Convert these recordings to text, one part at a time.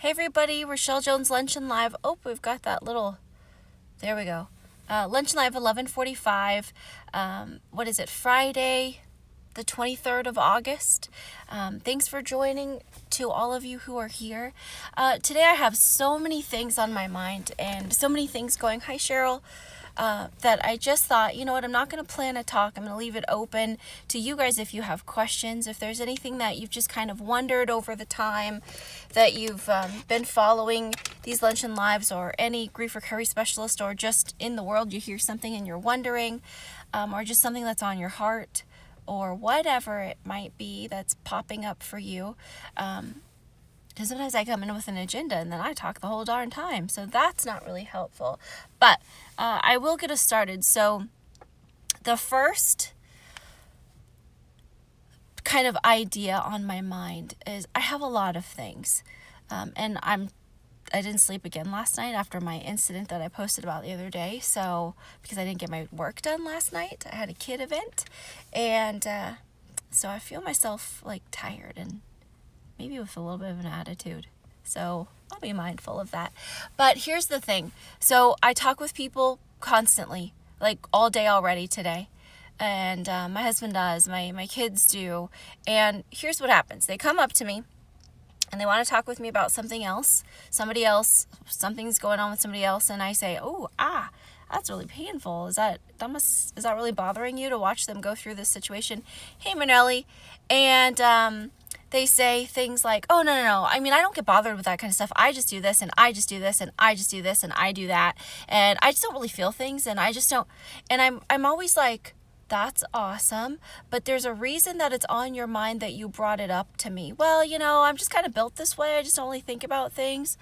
Hey everybody, Rachelle Jones Luncheon Live. Oh, we've got that little, there we go. Luncheon Live 11:45. What is it, Friday, the 23rd of August. Thanks for joining to all of you who are here. Today I have so many things on my mind and so many things going. Hi Cheryl. That I just thought, you know what, I'm not going to plan a talk. I'm going to leave it open to you guys if you have questions. If there's anything that you've just kind of wondered over the time that you've been following these luncheon lives, or any grief recovery specialist, or just in the world you hear something and you're wondering, or just something that's on your heart, or whatever it might be that's popping up for you. Because sometimes I come in with an agenda and then I talk the whole darn time. So that's not really helpful. But I will get us started. So the first kind of idea on my mind is I have a lot of things. And I didn't sleep again last night after my incident that I posted about the other day. So because I didn't get my work done last night, I had a kid event. And so I feel myself like tired and maybe with a little bit of an attitude. So I'll be mindful of that. But here's the thing. So I talk with people constantly, like all day already today. And my husband does, my kids do. And here's what happens. They come up to me and they want to talk with me about something else, somebody else, something's going on with somebody else. And I say, that's really painful. Is that really bothering you to watch them go through this situation? Hey, Manelli. And they say things like, oh, no. I mean, I don't get bothered with that kind of stuff. I just do this, and I just do this, and I just do this, and I do that. And I just don't really feel things, and I just don't. And I'm always like, that's awesome. But there's a reason that it's on your mind that you brought it up to me. Well, I'm just kind of built this way. I just don't really think about things.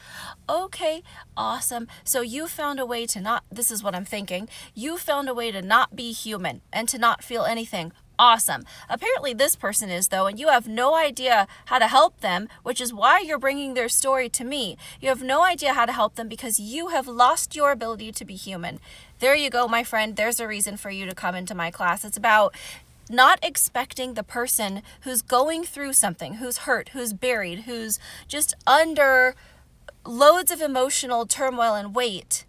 Okay, awesome. So you found a way to not, this is what I'm thinking. You found a way to not be human and to not feel anything. Awesome. Apparently this person is, though, and you have no idea how to help them, which is why you're bringing their story to me. You have no idea how to help them because you have lost your ability to be human. There you go, my friend. There's a reason for you to come into my class. It's about not expecting the person who's going through something, who's hurt, who's buried, who's just under loads of emotional turmoil and weight.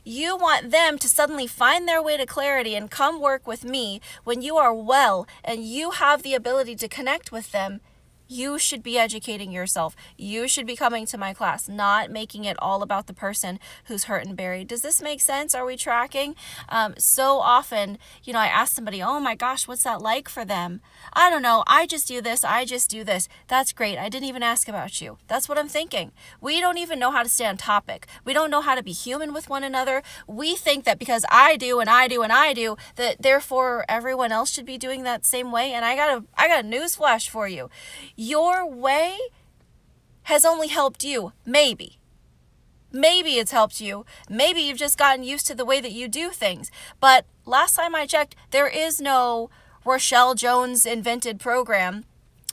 You want them to suddenly find their way to clarity and come work with me when you are well and you have the ability to connect with them. You should be educating yourself. You should be coming to my class, not making it all about the person who's hurt and buried. Does this make sense? Are we tracking? So often, I ask somebody, oh my gosh, what's that like for them? I don't know. I just do this. That's great. I didn't even ask about you. That's what I'm thinking. We don't even know how to stay on topic. We don't know how to be human with one another. We think that because I do and I do and I do, that therefore everyone else should be doing that same way. And I got a news flash for you. Your way has only helped you. Maybe it's helped you. Maybe you've just gotten used to the way that you do things. But last time I checked, there is no Rachelle Jones invented program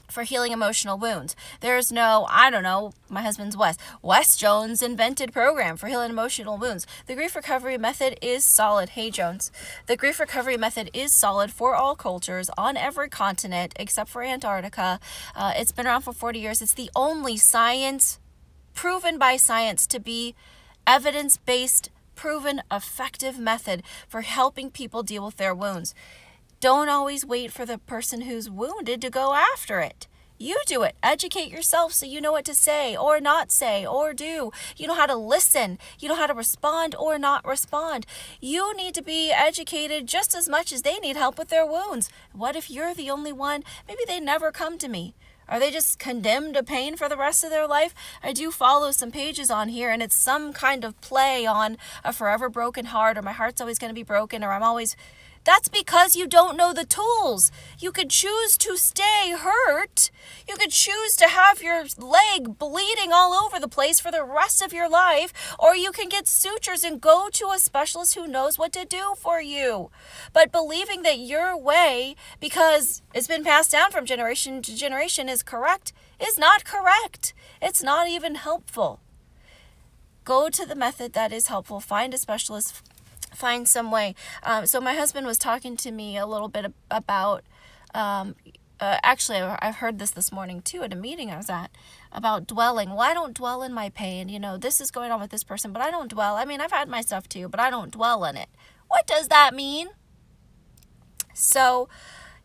for healing emotional wounds. There's no, my husband's Wes Jones invented program for healing emotional wounds. The grief recovery method is solid. Hey Jones. The grief recovery method is solid for all cultures on every continent except for Antarctica. It's been around for 40 years. It's the only proven by science to be evidence-based, proven, effective method for helping people deal with their wounds. Don't always wait for the person who's wounded to go after it. You do it. Educate yourself so you know what to say or not say or do. You know how to listen. You know how to respond or not respond. You need to be educated just as much as they need help with their wounds. What if you're the only one? Maybe they never come to me. Are they just condemned to pain for the rest of their life? I do follow some pages on here, and it's some kind of play on a forever broken heart, or my heart's always going to be broken, or I'm always... That's because you don't know the tools. You could choose to stay hurt. You could choose to have your leg bleeding all over the place for the rest of your life, or you can get sutures and go to a specialist who knows what to do for you. But believing that your way, because it's been passed down from generation to generation, is correct, is not correct. It's not even helpful. Go to the method that is helpful. Find a specialist. Find some way. So my husband was talking to me a little bit about, actually I've heard this morning too at a meeting I was at, about dwelling. Well, I don't dwell in my pain. This is going on with this person, but I don't dwell. I mean, I've had my stuff too, but I don't dwell in it. What does that mean? So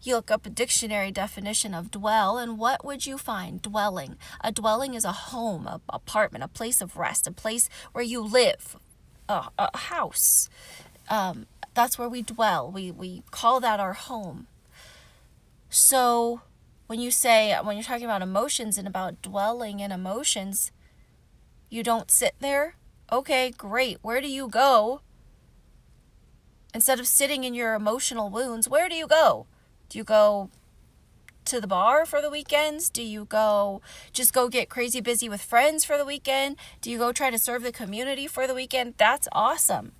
you look up a dictionary definition of dwell, and what would you find? Dwelling. A dwelling is a home, a apartment, a place of rest, a place where you live, a house. That's where we dwell. We call that our home. So when you're talking about emotions and about dwelling in emotions, you don't sit there. Okay, great. Where do you go? Instead of sitting in your emotional wounds, where do you go? Do you go to the bar for the weekends? Do you just go get crazy busy with friends for the weekend? Do you go try to serve the community for the weekend? That's awesome.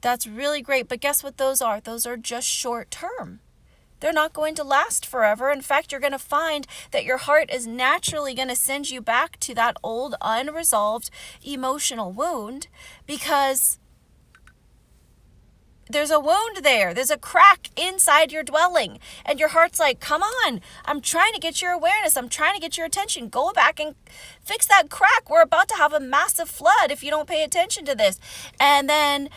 That's really great. But guess what those are? Those are just short term. They're not going to last forever. In fact, you're going to find that your heart is naturally going to send you back to that old unresolved emotional wound, because there's a wound there. There's a crack inside your dwelling. And your heart's like, come on, I'm trying to get your awareness. I'm trying to get your attention. Go back and fix that crack. We're about to have a massive flood if you don't pay attention to this. And then,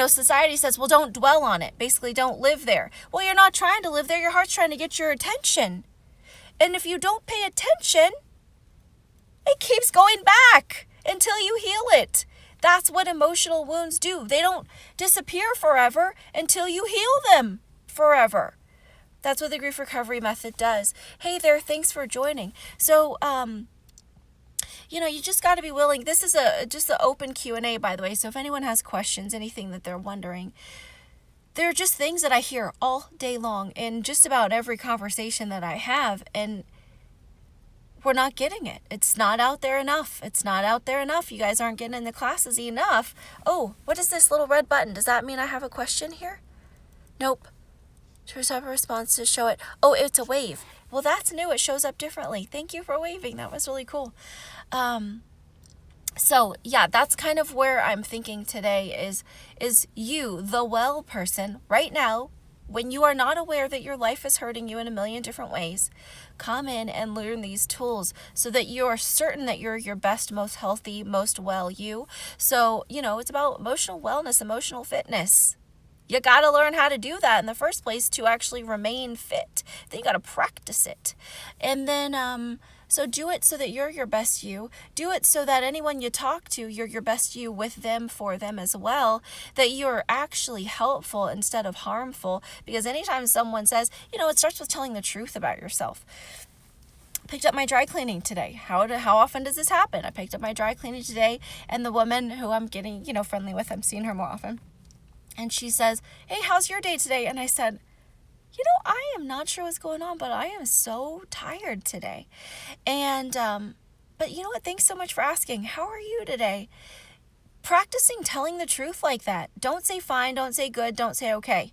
society says, well, don't dwell on it. Basically, don't live there. Well, you're not trying to live there. Your heart's trying to get your attention. And if you don't pay attention, it keeps going back until you heal it. That's what emotional wounds do. They don't disappear forever until you heal them forever. That's what the grief recovery method does. Hey there, thanks for joining. So, you just got to be willing. This is just an open Q&A, by the way. So if anyone has questions, anything that they're wondering, they're just things that I hear all day long in just about every conversation that I have. And we're not getting it. It's not out there enough. It's not out there enough. You guys aren't getting in the classes enough. Oh, what is this little red button? Does that mean I have a question here? Nope. To receive a response to show it. Oh, it's a wave. Well, that's new. It shows up differently. Thank you for waving. That was really cool. So yeah, that's kind of where I'm thinking today is you, the well person, right now, when you are not aware that your life is hurting you in a million different ways, come in and learn these tools so that you are certain that you're your best, most healthy, most well you. So, it's about emotional wellness, emotional fitness. You got to learn how to do that in the first place to actually remain fit. Then you got to practice it. And then, so do it so that you're your best you. Do it so that anyone you talk to, you're your best you with them, for them as well. That you're actually helpful instead of harmful. Because anytime someone says, it starts with telling the truth about yourself. Picked up my dry cleaning today. How often does this happen? I picked up my dry cleaning today, and the woman who I'm getting, friendly with, I'm seeing her more often. And she says, hey, how's your day today? And I said, I am not sure what's going on, but I am so tired today. And, but you know what? Thanks so much for asking. How are you today? Practicing telling the truth like that. Don't say fine, don't say good, don't say okay.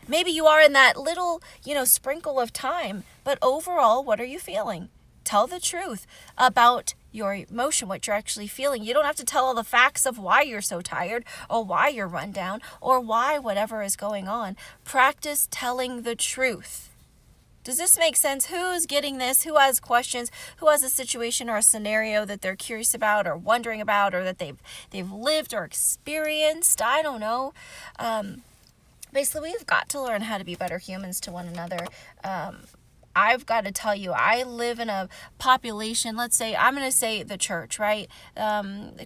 Maybe you are in that little, sprinkle of time, but overall, what are you feeling? Tell the truth about your emotion, what you're actually feeling. You don't have to tell all the facts of why you're so tired or why you're run down or why whatever is going on. Practice telling the truth. Does this make sense? Who's getting this? Who has questions? Who has a situation or a scenario that they're curious about or wondering about, or that they've lived or experienced? I don't know. Basically, we've got to learn how to be better humans to one another. I've got to tell you, I live in a population, I'm going to say the church, right?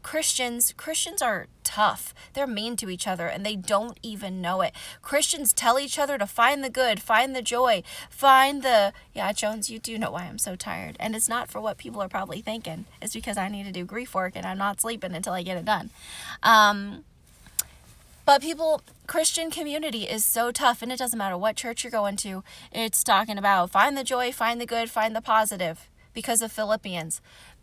Christians are tough. They're mean to each other and they don't even know it. Christians tell each other to find the good, find the joy, yeah, Jones, you do know why I'm so tired. And it's not for what people are probably thinking. It's because I need to do grief work and I'm not sleeping until I get it done. But Christian community is so tough, and it doesn't matter what church you're going to. It's talking about find the joy, find the good, find the positive, because of Philippians.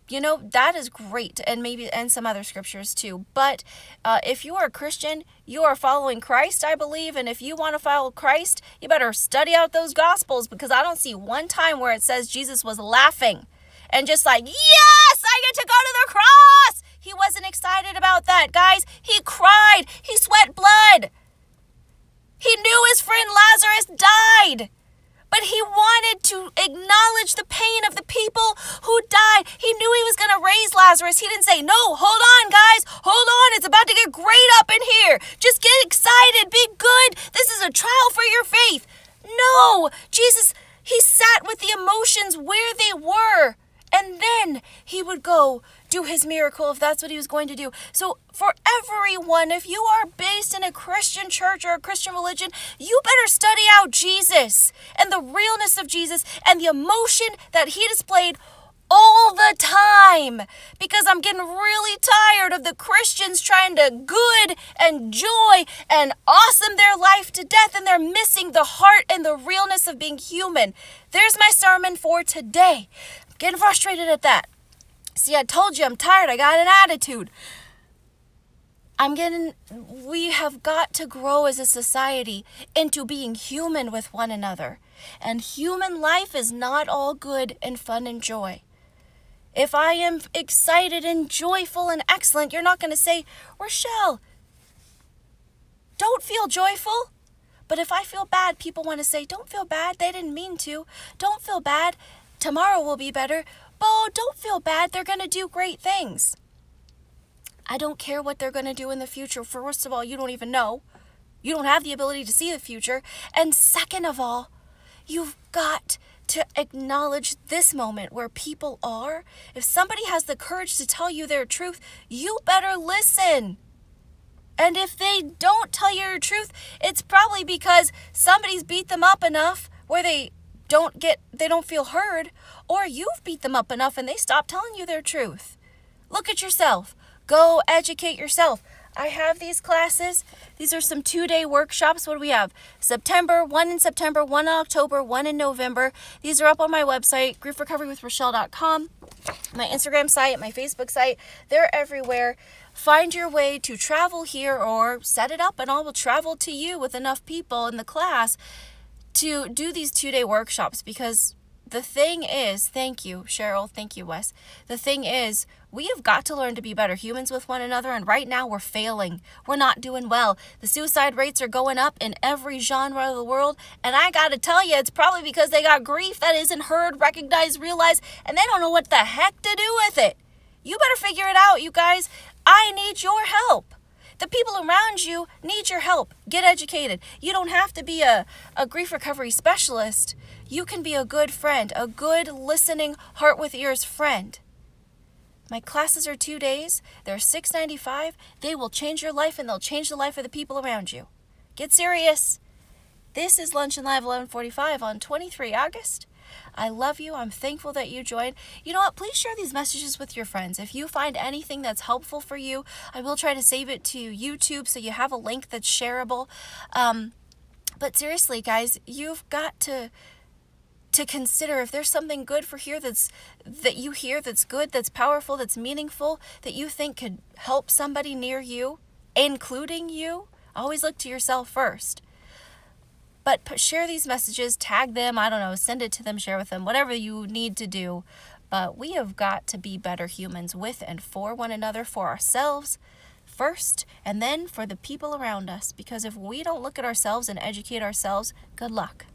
That is great, and some other scriptures too. But if you are a Christian, you are following Christ, I believe. And if you want to follow Christ, you better study out those Gospels, because I don't see one time where it says Jesus was laughing and just like, yes, I get to go to the cross. He wasn't excited about that, guys. He cried. He sweat blood. He knew his friend Lazarus died. But he wanted to acknowledge the pain of the people who died. He knew he was going to raise Lazarus. He didn't say, no, hold on, guys. Hold on. It's about to get great up in here. Just get excited. Be good. This is a trial for your faith. No, Jesus, he sat with the emotions where they were. And then he would go do his miracle if that's what he was going to do. So for everyone, if you are based in a Christian church or a Christian religion, you better study out Jesus and the realness of Jesus and the emotion that he displayed all the time. Because I'm getting really tired of the Christians trying to good and joy and awesome their life to death, and they're missing the heart and the realness of being human. There's my sermon for today. I'm getting frustrated at that. See, I told you I'm tired. I got an attitude. We have got to grow as a society into being human with one another. And human life is not all good and fun and joy. If I am excited and joyful and excellent, you're not going to say, Rachelle, don't feel joyful. But if I feel bad, people want to say, don't feel bad. They didn't mean to. Don't feel bad. Tomorrow will be better. Bo, don't feel bad. They're going to do great things. I don't care what they're going to do in the future. First of all, you don't even know. You don't have the ability to see the future. And second of all, you've got to acknowledge this moment where people are. If somebody has the courage to tell you their truth, you better listen. And if they don't tell you your truth, it's probably because somebody's beat them up enough where they don't feel heard, or you've beat them up enough and they stop telling you their truth. Look at yourself. Go educate yourself. I have these classes. These are some 2-day workshops. What do we have? One in September, one in October, one in November. These are up on my website, griefrecoverywithrachelle.com, my Instagram site, my Facebook site. They're everywhere. Find your way to travel here or set it up and I will travel to you with enough people in the class to do these 2-day workshops, because the thing is, thank you, Cheryl, thank you, Wes. The thing is, we have got to learn to be better humans with one another, and right now we're failing. We're not doing well. The suicide rates are going up in every genre of the world, and I gotta tell you, it's probably because they got grief that isn't heard, recognized, realized, and they don't know what the heck to do with it. You better figure it out, you guys. I need your help. The people around you need your help. Get educated. You don't have to be a grief recovery specialist. You can be a good friend, a good listening, heart with ears friend. My classes are 2 days. They're $6.95. They will change your life and they'll change the life of the people around you. Get serious. This is Luncheon Live 11:45 on 23 August. I love you. I'm thankful that you joined. You know what? Please share these messages with your friends. If you find anything that's helpful for you, I will try to save it to YouTube so you have a link that's shareable. But seriously, guys, you've got to consider if there's something good that you hear that's good, that's powerful, that's meaningful, that you think could help somebody near you, including you. Always look to yourself first. But share these messages, tag them, I don't know, send it to them, share with them, whatever you need to do. But we have got to be better humans with and for one another, for ourselves first, and then for the people around us. Because if we don't look at ourselves and educate ourselves, good luck.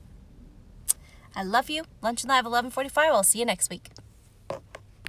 I love you. Luncheon Live 11:45. I'll see you next week.